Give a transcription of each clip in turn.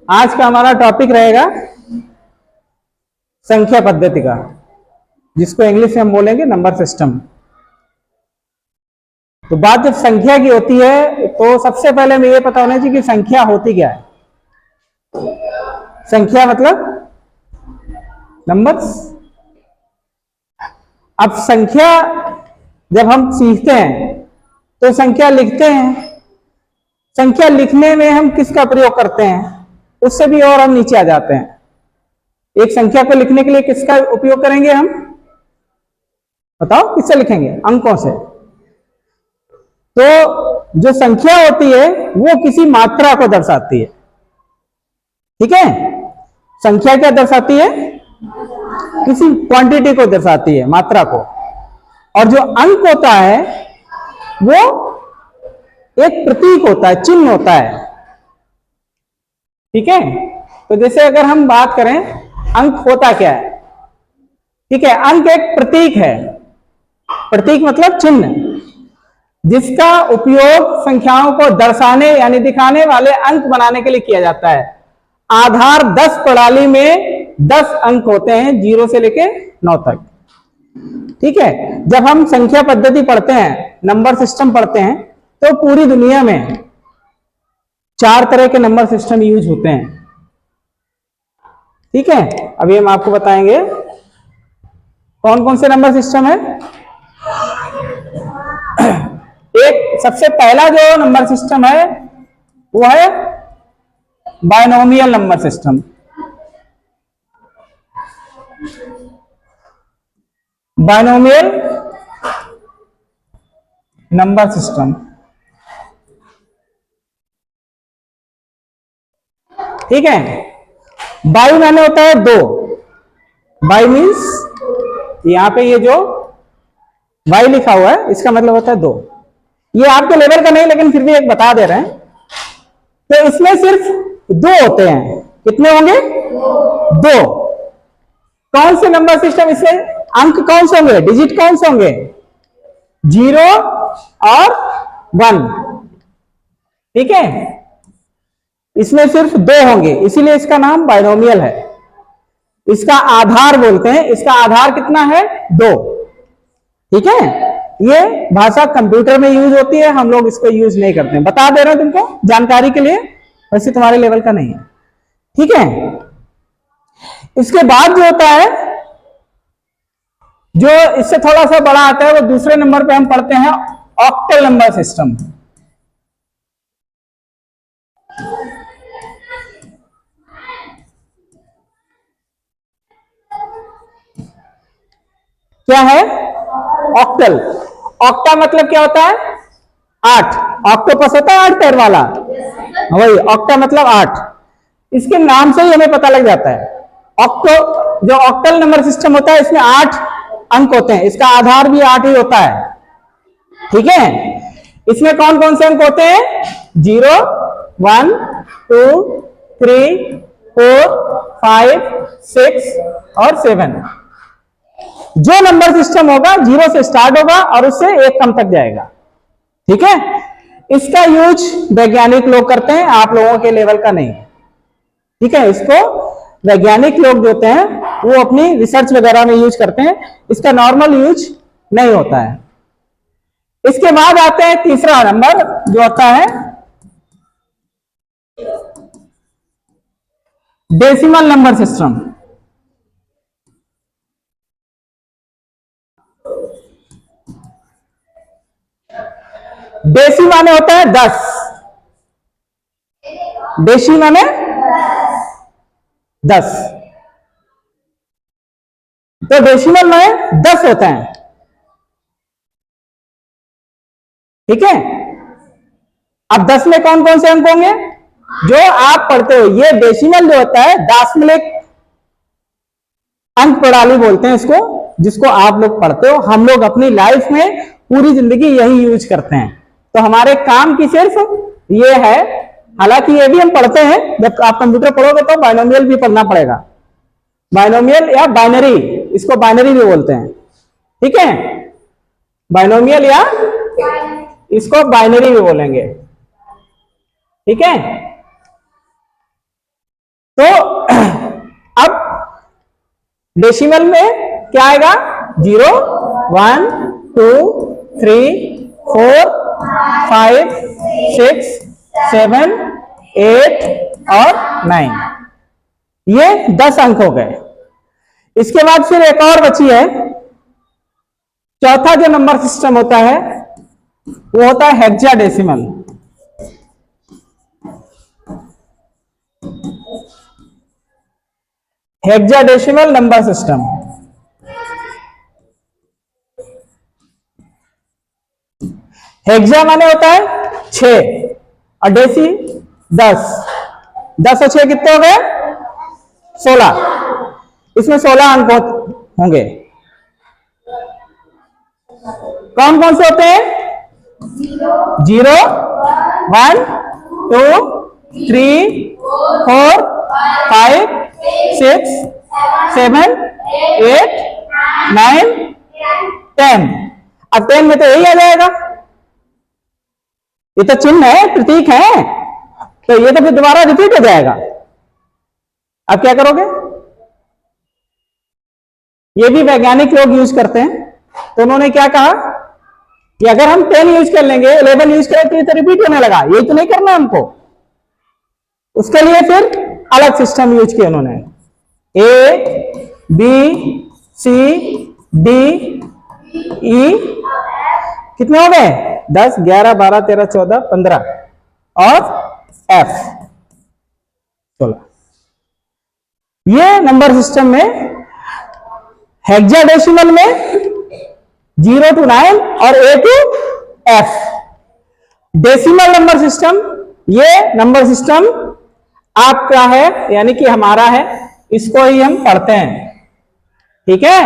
आज का हमारा टॉपिक रहेगा संख्या पद्धति का, जिसको इंग्लिश में हम बोलेंगे नंबर सिस्टम। तो बात जब संख्या की होती है तो सबसे पहले हमें ये पता होना चाहिए कि संख्या होती क्या है। संख्या मतलब नंबर्स। अब संख्या जब हम सीखते हैं तो संख्या लिखते हैं। संख्या लिखने में हम किसका प्रयोग करते हैं, उससे भी और हम नीचे आ जाते हैं। एक संख्या को लिखने के लिए किसका उपयोग करेंगे हम, बताओ किससे लिखेंगे? अंकों से। तो जो संख्या होती है वो किसी मात्रा को दर्शाती है। ठीक है, संख्या क्या दर्शाती है? किसी क्वांटिटी को दर्शाती है, मात्रा को। और जो अंक होता है वो एक प्रतीक होता है, चिन्ह होता है। ठीक है, तो जैसे अगर हम बात करें अंक होता क्या है, ठीक है, अंक एक प्रतीक है। प्रतीक मतलब चिन्ह, जिसका उपयोग संख्याओं को दर्शाने यानी दिखाने वाले अंक बनाने के लिए किया जाता है। आधार 10 प्रणाली में 10 अंक होते हैं, 0 से लेके 9 तक। ठीक है, जब हम संख्या पद्धति पढ़ते हैं, नंबर सिस्टम पढ़ते हैं, तो पूरी दुनिया में 4 तरह के नंबर सिस्टम यूज होते हैं। ठीक है, अभी हम आपको बताएंगे कौन कौन से नंबर सिस्टम है। एक सबसे पहला जो नंबर सिस्टम है वो है binomial number system. Binomial number system, ठीक है। बाई माने होता है 2। बाई मीन्स यहां पे ये जो बाई लिखा हुआ है इसका मतलब होता है 2। ये आपके लेवल का नहीं, लेकिन फिर भी एक बता दे रहे हैं। तो इसमें सिर्फ 2 होते हैं। कितने होंगे? 2। कौन से नंबर सिस्टम, इसमें अंक कौन से होंगे, डिजिट कौन से होंगे? 0 और 1। ठीक है, इसमें सिर्फ 2 होंगे, इसीलिए इसका नाम बायनोमियल है। इसका आधार बोलते हैं। इसका आधार कितना है? 2। ठीक है, ये भाषा कंप्यूटर में यूज होती है, हम लोग इसको यूज नहीं करते हैं। बता दे रहे हैं तुमको जानकारी के लिए, वैसे तुम्हारे लेवल का नहीं है। ठीक है, इसके बाद जो होता है, जो इससे थोड़ा सा बड़ा आता है, वो दूसरे नंबर पे हम पढ़ते हैं ऑक्टल नंबर सिस्टम। क्या है? ऑक्टल। ऑक्टा मतलब क्या होता है? 8। ऑक्टोपस होता है 8 पैर वाला, वही ऑक्टा मतलब 8। इसके नाम से ही हमें पता लग जाता है। ऑक्टो जो ऑक्टल नंबर सिस्टम होता है, इसमें 8 अंक होते हैं। इसका आधार भी 8 ही होता है। ठीक है, इसमें कौन कौन से अंक होते हैं? 0, 1, 2, 3, 4, 5, 6 और 7। जो नंबर सिस्टम होगा 0 से स्टार्ट होगा और उससे 1 कम तक जाएगा। ठीक है, इसका यूज वैज्ञानिक लोग करते हैं, आप लोगों के लेवल का नहीं। ठीक है, इसको वैज्ञानिक लोग जो होते हैं वो अपनी रिसर्च वगैरह में यूज करते हैं, इसका नॉर्मल यूज नहीं होता है। इसके बाद आते हैं तीसरा नंबर जो होता है डेसिमल नंबर सिस्टम। डेसी माने होता है 10। डेसी माने 10। तो डेसिमल में 10 होते हैं। ठीक है, अब 10 में कौन कौन से अंक होंगे जो आप पढ़ते हो? ये डेसिमल जो होता है दशमलव अंक प्रणाली बोलते हैं इसको, जिसको आप लोग पढ़ते हो। हम लोग अपनी लाइफ में पूरी जिंदगी यही यूज करते हैं। तो हमारे काम की सिर्फ ये है, हालांकि ये भी हम पढ़ते हैं, जब आप कंप्यूटर पढ़ोगे तो बायनोमियल भी पढ़ना पड़ेगा। बायनोमियल या बाइनरी, इसको बाइनरी भी बोलते हैं। ठीक है, बायनोमियल या इसको बाइनरी भी बोलेंगे। ठीक है, तो अब डेसिमल में क्या आएगा? 0, 1, 2, 3, 4, 5, 6, 7, 8 और 9। ये 10 अंक हो गए। इसके बाद फिर एक और बची है, चौथा जो नंबर सिस्टम होता है वो होता है hexadecimal. Hexadecimal number system. Hexa माने होता है 6 और डेसी 10। 10 और 6 कितने हो गए? 16। इसमें 16 अंक होंगे। कौन कौन से होते हैं? 0, 1, 2, 3, 4, 5, 6, 7, 8, 9, 10। अब 10 में तो यही आ जाएगा, ये तो चिन्ह है, प्रतीक है, तो ये तो फिर दोबारा रिपीट हो जाएगा। अब क्या करोगे? ये भी वैज्ञानिक लोग यूज करते हैं। तो उन्होंने क्या कहा कि अगर हम 10 यूज कर लेंगे, 11 यूज करें तो ये तो रिपीट होने लगा, यही तो नहीं करना हमको। उसके लिए फिर अलग सिस्टम यूज किया उन्होंने। A, B, C, D, E, कितने हो गए? 10, 11, 12, 13, 14, 15 और F 16। ये नंबर सिस्टम में हेक्साडेसिमल में 0 to 9 और A to F। Decimal number system, ये नंबर सिस्टम आपका है, यानी कि हमारा है, इसको ही हम पढ़ते हैं। ठीक है,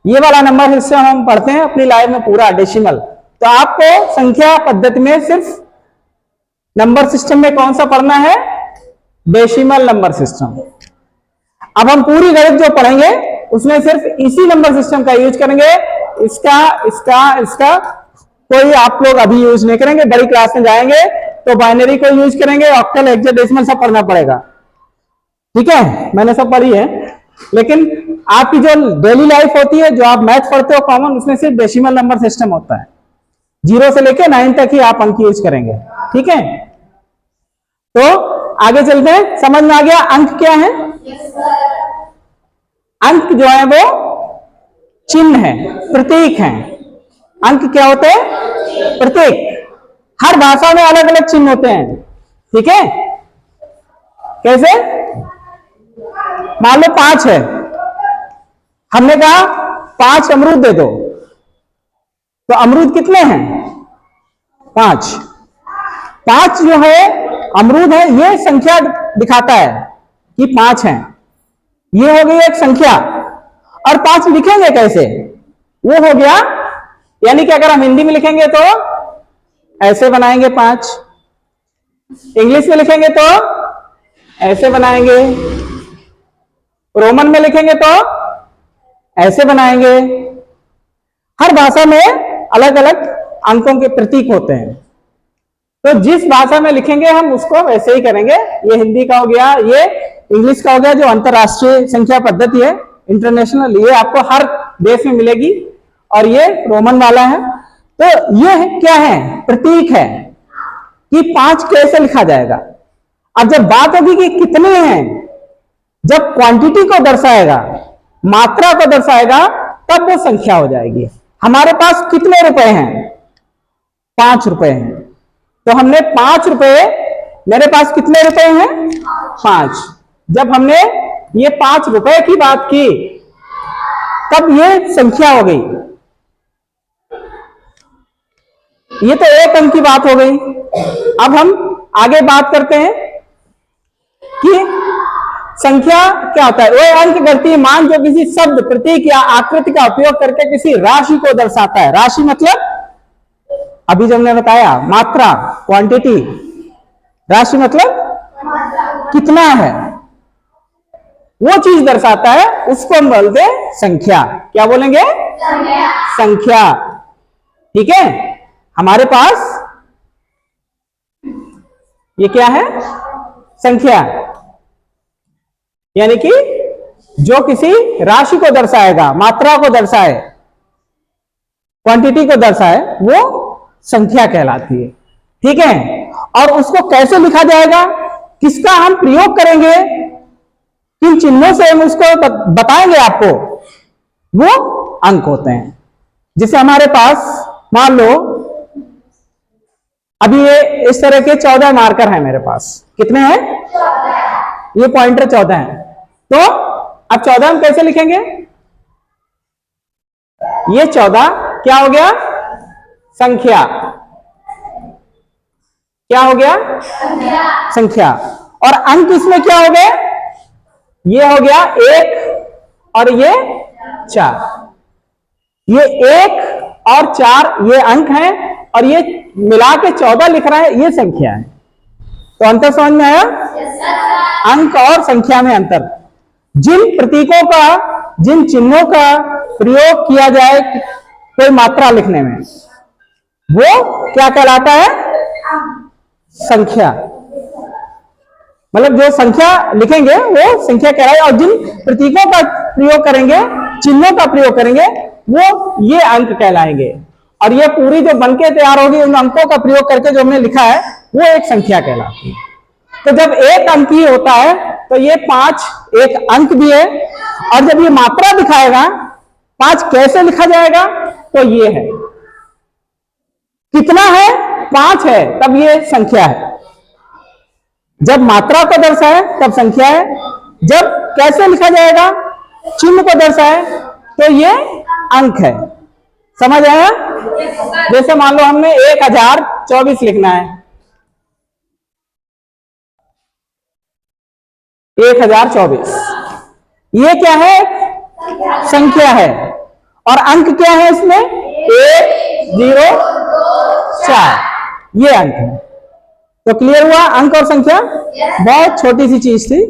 ये वाला नंबर सिस्टम हम पढ़ते हैं अपनी लाइफ में पूरा, डेसिमल। तो आपको संख्या पद्धति में सिर्फ नंबर सिस्टम में कौन सा पढ़ना है? Decimal number system. अब हम पूरी गणित जो पढ़ेंगे उसमें सिर्फ इसी नंबर सिस्टम का यूज करेंगे। इसका कोई आप लोग अभी यूज नहीं करेंगे, बड़ी क्लास में जाएंगे तो बाइनरी को यूज करेंगे, ऑक्टल, हेक्साडेसिमल सब पढ़ना पड़ेगा। ठीक है, मैंने सब पढ़ी है, लेकिन आपकी जो डेली लाइफ होती है, जो आप मैथ पढ़ते हो कॉमन, उसमें सिर्फ डेसिमल नंबर सिस्टम होता है। 0 से लेके 9 तक ही आप अंक यूज करेंगे। ठीक है, तो आगे चलते हैं। समझ में आ गया अंक क्या है? अंक जो है वो चिन्ह है, प्रतीक है। अंक क्या होते हैं? प्रतीक। हर भाषा में अलग अलग चिन्ह होते हैं। ठीक है, कैसे? मान लो 5 है, हमने कहा 5 अमरूद दे दो, तो अमरूद कितने हैं? 5। 5 जो है अमरूद है, ये संख्या दिखाता है कि 5 है। ये हो गई एक संख्या। और 5 लिखेंगे कैसे? वो हो गया, यानी कि अगर हम हिंदी में लिखेंगे तो ऐसे बनाएंगे 5, इंग्लिश में लिखेंगे तो ऐसे बनाएंगे, रोमन में लिखेंगे तो ऐसे बनाएंगे। हर भाषा में अलग अलग अंकों के प्रतीक होते हैं, तो जिस भाषा में लिखेंगे हम उसको वैसे ही करेंगे। ये हिंदी का हो गया, ये इंग्लिश का हो गया, जो अंतरराष्ट्रीय संख्या पद्धति है, इंटरनेशनल, ये आपको हर देश में मिलेगी। और ये रोमन वाला है। तो ये क्या है? प्रतीक है कि 5 कैसे लिखा जाएगा। अब जब बात होगी कि कितने हैं, जब क्वांटिटी को दर्शाएगा, मात्रा को दर्शाएगा, तब वो संख्या हो जाएगी। हमारे पास कितने रुपए हैं? 5 रुपए हैं। तो हमने 5 रुपए, मेरे पास कितने रुपए हैं? 5। जब हमने ये 5 रुपए की बात की, तब ये संख्या हो गई। ये तो एक अंक की बात हो गई। अब हम आगे बात करते हैं कि संख्या क्या होता है। वो अंक गणितीय मान जो किसी शब्द, प्रतीक या आकृति का उपयोग करके किसी राशि को दर्शाता है। राशि मतलब अभी जो हमने बताया, मात्रा, क्वांटिटी। राशि मतलब कितना है, वो चीज दर्शाता है, उसको हम बोलते हैं संख्या। क्या बोलेंगे? संख्या। ठीक है, हमारे पास ये क्या है? संख्या। यानी कि जो किसी राशि को दर्शाएगा, मात्रा को दर्शाए, क्वांटिटी को दर्शाए, वो संख्या कहलाती है। ठीक है, और उसको कैसे लिखा जाएगा, किसका हम प्रयोग करेंगे, किन चिन्हों से हम उसको बताएंगे आपको, वो अंक होते हैं। जैसे हमारे पास मान लो अभी ये इस तरह के 14 मार्कर हैं मेरे पास। कितने हैं? ये पॉइंटर 14 है। तो अब 14 हम कैसे लिखेंगे? ये 14 क्या हो गया? संख्या। क्या हो गया? संख्या। और अंक इसमें क्या हो गए? ये हो गया 1 और ये 4। ये 1 और 4 ये अंक हैं, और ये मिला के 14 लिख रहा है, ये संख्या है। तो अंतर समझ में आया? अंक और संख्या में अंतर। जिन प्रतीकों का, जिन चिन्हों का प्रयोग किया जाए कोई मात्रा लिखने में, वो क्या कहलाता है? संख्या। मतलब जो संख्या लिखेंगे वो संख्या कहलाए, और जिन प्रतीकों का प्रयोग करेंगे, चिन्हों का प्रयोग करेंगे, वो ये अंक कहलाएंगे। और ये पूरी जो बनके तैयार होगी उन अंकों का प्रयोग करके जो हमने लिखा है, वो एक संख्या कहलाती है। तो जब एक अंक ही होता है तो ये 5 एक अंक भी है, और जब ये मात्रा दिखाएगा 5 कैसे लिखा जाएगा? तो ये है, कितना है? 5 है, तब ये संख्या है। जब मात्रा को दर्शाए तब संख्या है, जब कैसे लिखा जाएगा, चिन्ह को दर्शाए, तो ये अंक है। समझ आया? जैसे मान लो हमने 1024 लिखना है, 1024, ये क्या है? संख्या है। और अंक क्या है इसमें? 1 0 4, ये अंक है। तो क्लियर हुआ? अंक और संख्या बहुत छोटी सी चीज थी।